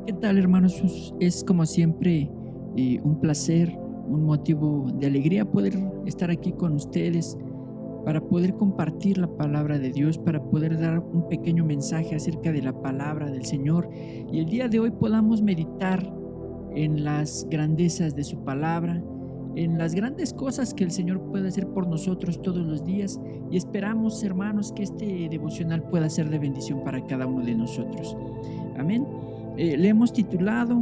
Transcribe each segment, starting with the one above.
¿Qué tal, hermanos? Es como siempre un placer, un motivo de alegría poder estar aquí con ustedes para poder compartir la palabra de Dios, para poder dar un pequeño mensaje acerca de la palabra del Señor. Y el día de hoy podamos meditar en las grandezas de su palabra, en las grandes cosas que el Señor puede hacer por nosotros todos los días. Y esperamos, hermanos, que este devocional pueda ser de bendición para cada uno de nosotros. Amén. Le hemos titulado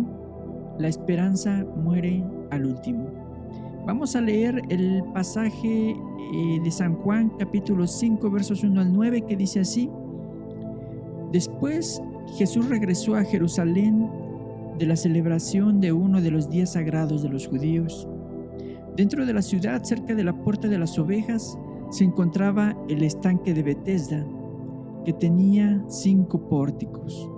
La esperanza muere al último. Vamos a leer el pasaje de San Juan, capítulo 5, versos 1 al 9, que dice así: Después Jesús regresó a Jerusalén de la celebración de uno de los días sagrados de los judíos. Dentro de la ciudad, cerca de la puerta de las ovejas, se encontraba el estanque de Betesda, que tenía 5 pórticos.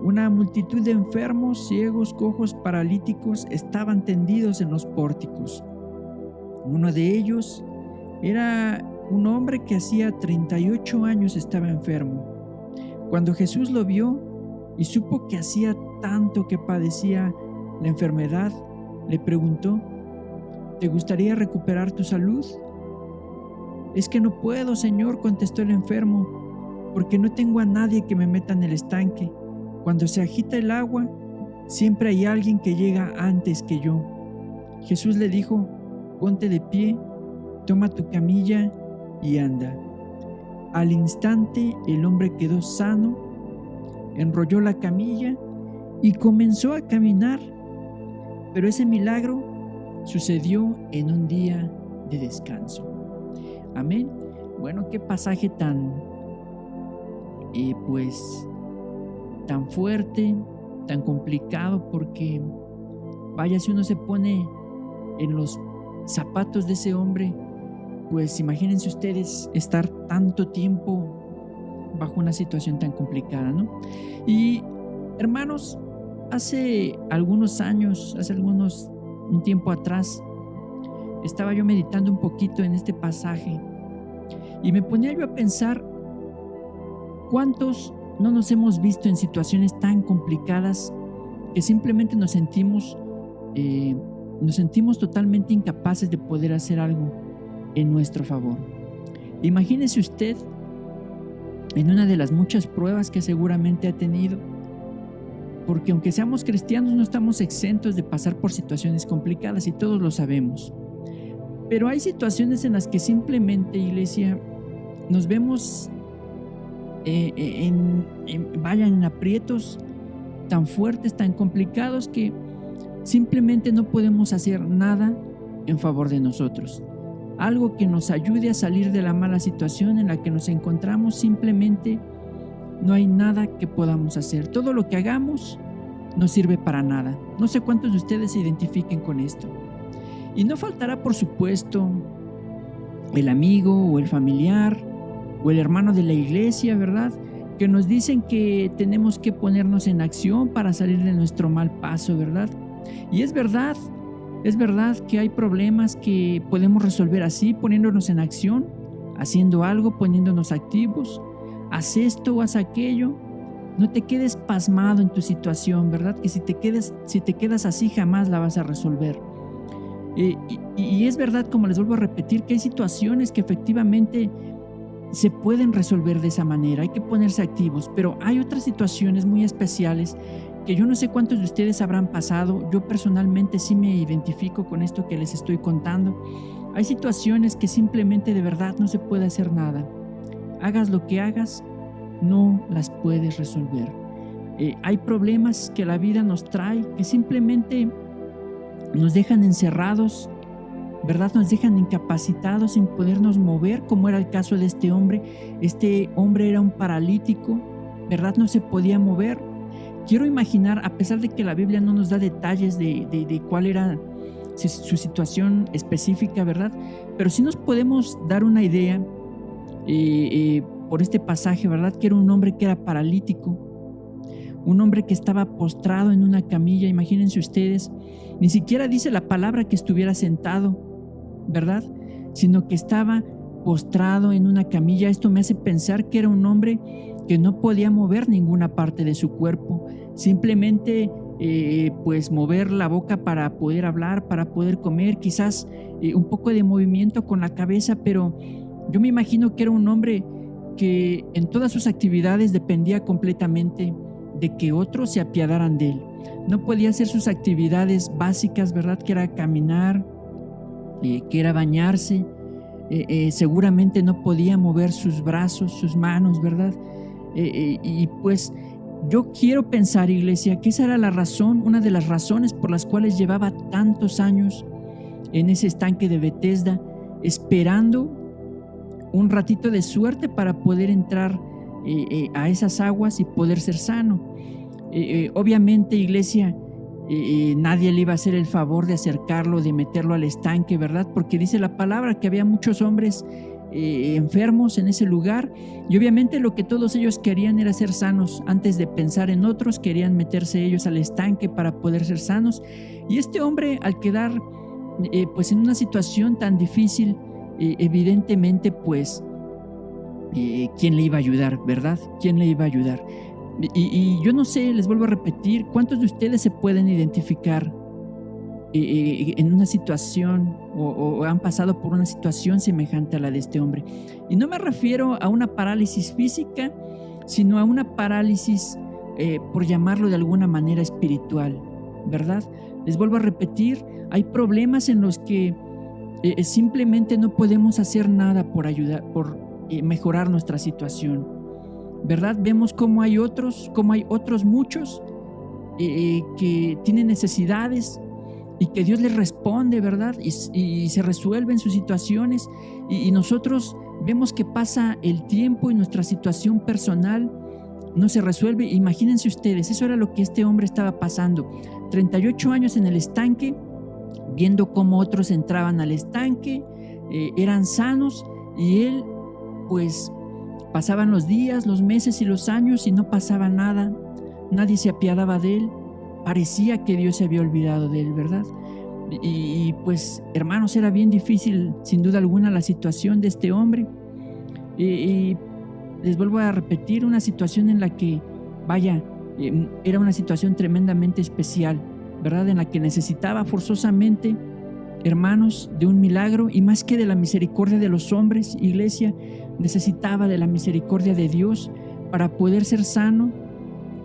Una multitud de enfermos, ciegos, cojos, paralíticos estaban tendidos en los pórticos. Uno de ellos era un hombre que hacía 38 años estaba enfermo. Cuando Jesús lo vio y supo que hacía tanto que padecía la enfermedad, le preguntó: ¿Te gustaría recuperar tu salud? Es que no puedo, Señor, contestó el enfermo, porque no tengo a nadie que me meta en el estanque. Cuando se agita el agua, siempre hay alguien que llega antes que yo. Jesús le dijo: ponte de pie, toma tu camilla y anda. Al instante el hombre quedó sano, enrolló la camilla y comenzó a caminar. Pero ese milagro sucedió en un día de descanso. Amén. Bueno, qué pasaje tan tan fuerte, tan complicado, porque vaya, si uno se pone en los zapatos de ese hombre, pues imagínense ustedes estar tanto tiempo bajo una situación tan complicada, ¿no? Y hermanos, hace un tiempo atrás, estaba yo meditando un poquito en este pasaje y me ponía yo a pensar cuántos no nos hemos visto en situaciones tan complicadas que simplemente nos sentimos totalmente incapaces de poder hacer algo en nuestro favor. Imagínese usted en una de las muchas pruebas que seguramente ha tenido, porque aunque seamos cristianos no estamos exentos de pasar por situaciones complicadas y todos lo sabemos. Pero hay situaciones en las que simplemente, iglesia, nos vemos en aprietos tan fuertes, tan complicados, que simplemente no podemos hacer nada en favor de nosotros. Algo que nos ayude a salir de la mala situación en la que nos encontramos, simplemente no hay nada que podamos hacer. Todo lo que hagamos no sirve para nada. No sé cuántos de ustedes se identifiquen con esto. Y no faltará, por supuesto, el amigo o el familiar o el hermano de la iglesia, ¿verdad?, que nos dicen que tenemos que ponernos en acción para salir de nuestro mal paso, ¿verdad? Y es verdad que hay problemas que podemos resolver así, poniéndonos en acción, haciendo algo, poniéndonos activos. Haz esto o haz aquello. No te quedes pasmado en tu situación, ¿verdad? Que si te quedas así, jamás la vas a resolver. Y es verdad, como les vuelvo a repetir, que hay situaciones que efectivamente se pueden resolver de esa manera, hay que ponerse activos, pero hay otras situaciones muy especiales que yo no sé cuántos de ustedes habrán pasado. Yo personalmente sí me identifico con esto que les estoy contando. Hay situaciones que simplemente de verdad no se puede hacer nada. Hagas lo que hagas, no las puedes resolver. Hay problemas que la vida nos trae que simplemente nos dejan encerrados, ¿verdad? Nos dejan incapacitados, sin podernos mover, como era el caso de este hombre. Este hombre era un paralítico, ¿verdad? No se podía mover. Quiero imaginar, a pesar de que la Biblia no nos da detalles de cuál era su situación específica, ¿verdad? Pero sí nos podemos dar una idea por este pasaje, ¿verdad? Que era un hombre que era paralítico, un hombre que estaba postrado en una camilla. Imagínense ustedes, ni siquiera dice la palabra que estuviera sentado, ¿verdad?, sino que estaba postrado en una camilla. Esto me hace pensar que era un hombre que no podía mover ninguna parte de su cuerpo, simplemente pues mover la boca para poder hablar, para poder comer, quizás un poco de movimiento con la cabeza, pero yo me imagino que era un hombre que en todas sus actividades dependía completamente de que otros se apiadaran de él. No podía hacer sus actividades básicas, ¿verdad? Que era caminar, que era bañarse. Seguramente no podía mover sus brazos, sus manos, ¿verdad? Y pues yo quiero pensar, iglesia, que esa era la razón, una de las razones por las cuales llevaba tantos años en ese estanque de Betesda, esperando un ratito de suerte para poder entrar a esas aguas y poder ser sano. Obviamente, iglesia, nadie le iba a hacer el favor de acercarlo, de meterlo al estanque, ¿verdad? Porque dice la palabra que había muchos hombres enfermos en ese lugar, y obviamente lo que todos ellos querían era ser sanos. Antes de pensar en otros, querían meterse ellos al estanque para poder ser sanos. Y este hombre, al quedar pues en una situación tan difícil, evidentemente pues ¿quién le iba a ayudar, verdad? ¿Quién le iba a ayudar? Y yo no sé, les vuelvo a repetir, ¿cuántos de ustedes se pueden identificar en una situación o han pasado por una situación semejante a la de este hombre? Y no me refiero a una parálisis física, sino a una parálisis, por llamarlo de alguna manera, espiritual, ¿verdad? Les vuelvo a repetir, hay problemas en los que simplemente no podemos hacer nada por ayudar, por mejorar nuestra situación, ¿verdad? Vemos cómo hay otros muchos que tienen necesidades y que Dios les responde, ¿verdad? Y se resuelven sus situaciones, y nosotros vemos que pasa el tiempo y nuestra situación personal no se resuelve. Imagínense ustedes, eso era lo que este hombre estaba pasando. 38 años en el estanque, viendo cómo otros entraban al estanque, eran sanos, y él pues pasaban los días, los meses y los años y no pasaba nada. Nadie se apiadaba de él. Parecía que Dios se había olvidado de él, ¿verdad? Y pues, hermanos, era bien difícil, sin duda alguna, la situación de este hombre. Y les vuelvo a repetir, una situación en la que, vaya, era una situación tremendamente especial, ¿verdad? En la que necesitaba forzosamente, hermanos, de un milagro, y más que de la misericordia de los hombres, iglesia, necesitaba de la misericordia de Dios para poder ser sano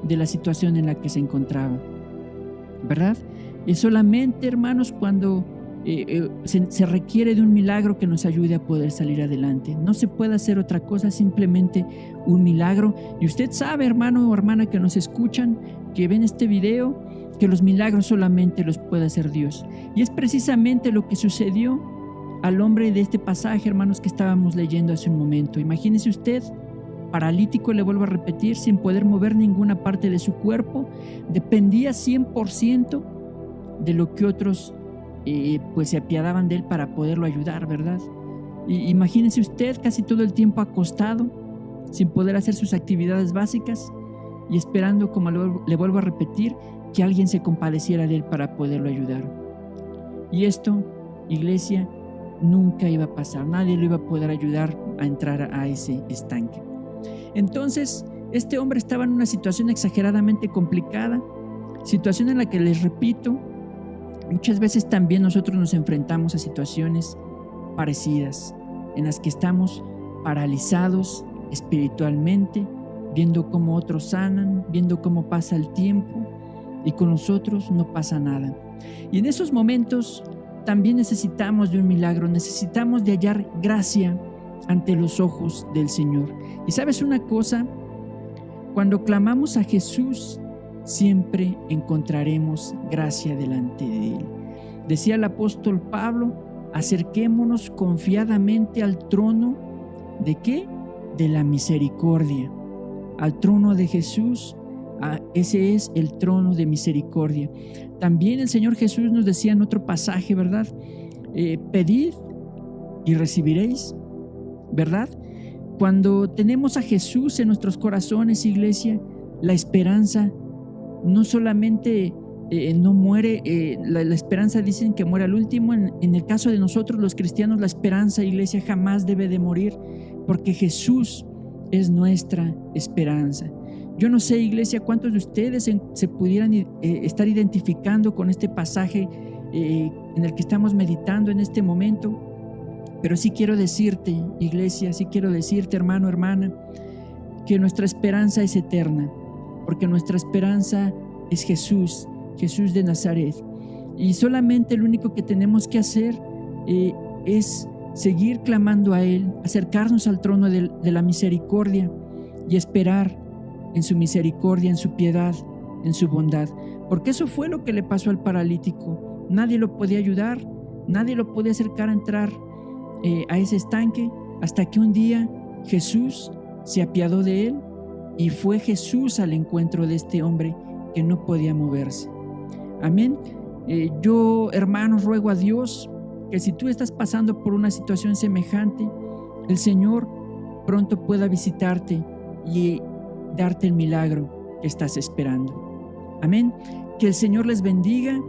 de la situación en la que se encontraba, ¿verdad? Es solamente, hermanos, cuando se requiere de un milagro que nos ayude a poder salir adelante. No se puede hacer otra cosa, simplemente un milagro. Y usted sabe, hermano o hermana que nos escuchan, que ven este video, que los milagros solamente los puede hacer Dios. Y es precisamente lo que sucedió al hombre de este pasaje, hermanos, que estábamos leyendo hace un momento. Imagínese usted, paralítico, le vuelvo a repetir, sin poder mover ninguna parte de su cuerpo, dependía 100% de lo que otros pues se apiadaban de él para poderlo ayudar, ¿verdad? Y imagínese usted casi todo el tiempo acostado, sin poder hacer sus actividades básicas y esperando, como le vuelvo a repetir, que alguien se compadeciera de él para poderlo ayudar. Y esto, iglesia, nunca iba a pasar. Nadie lo iba a poder ayudar a entrar a ese estanque. Entonces, este hombre estaba en una situación exageradamente complicada, situación en la que, les repito, muchas veces también nosotros nos enfrentamos a situaciones parecidas, en las que estamos paralizados espiritualmente, viendo cómo otros sanan, viendo cómo pasa el tiempo y con nosotros no pasa nada. Y en esos momentos también necesitamos de un milagro, necesitamos de hallar gracia ante los ojos del Señor. Y sabes una cosa, cuando clamamos a Jesús, siempre encontraremos gracia delante de Él. Decía el apóstol Pablo, acerquémonos confiadamente al trono, ¿de qué? De la misericordia. Al trono de Jesús, ese es el trono de misericordia. También el Señor Jesús nos decía en otro pasaje, ¿verdad? Pedid y recibiréis, ¿verdad? Cuando tenemos a Jesús en nuestros corazones, iglesia, la esperanza no solamente no muere, la esperanza dicen que muere al último. En el caso de nosotros los cristianos, la esperanza, iglesia, jamás debe de morir, porque Jesús es nuestra esperanza. Yo no sé, iglesia, cuántos de ustedes se pudieran estar identificando con este pasaje en el que estamos meditando en este momento, pero sí quiero decirte, iglesia, sí quiero decirte, hermano, hermana, que nuestra esperanza es eterna, porque nuestra esperanza es Jesús, Jesús de Nazaret. Y solamente lo único que tenemos que hacer es seguir clamando a Él, acercarnos al trono de la misericordia y esperar en su misericordia, en su piedad, en su bondad. Porque eso fue lo que le pasó al paralítico. Nadie lo podía ayudar, nadie lo podía acercar a entrar a ese estanque, hasta que un día Jesús se apiadó de él y fue Jesús al encuentro de este hombre que no podía moverse. Amén. Yo, hermanos, ruego a Dios que si tú estás pasando por una situación semejante, el Señor pronto pueda visitarte y darte el milagro que estás esperando. Amén. Que el Señor les bendiga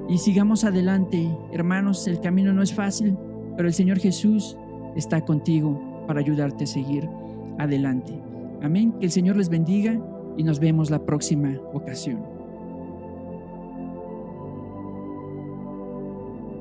y sigamos adelante. Hermanos, el camino no es fácil, pero el Señor Jesús está contigo para ayudarte a seguir adelante. Amén. Que el Señor les bendiga y nos vemos la próxima ocasión.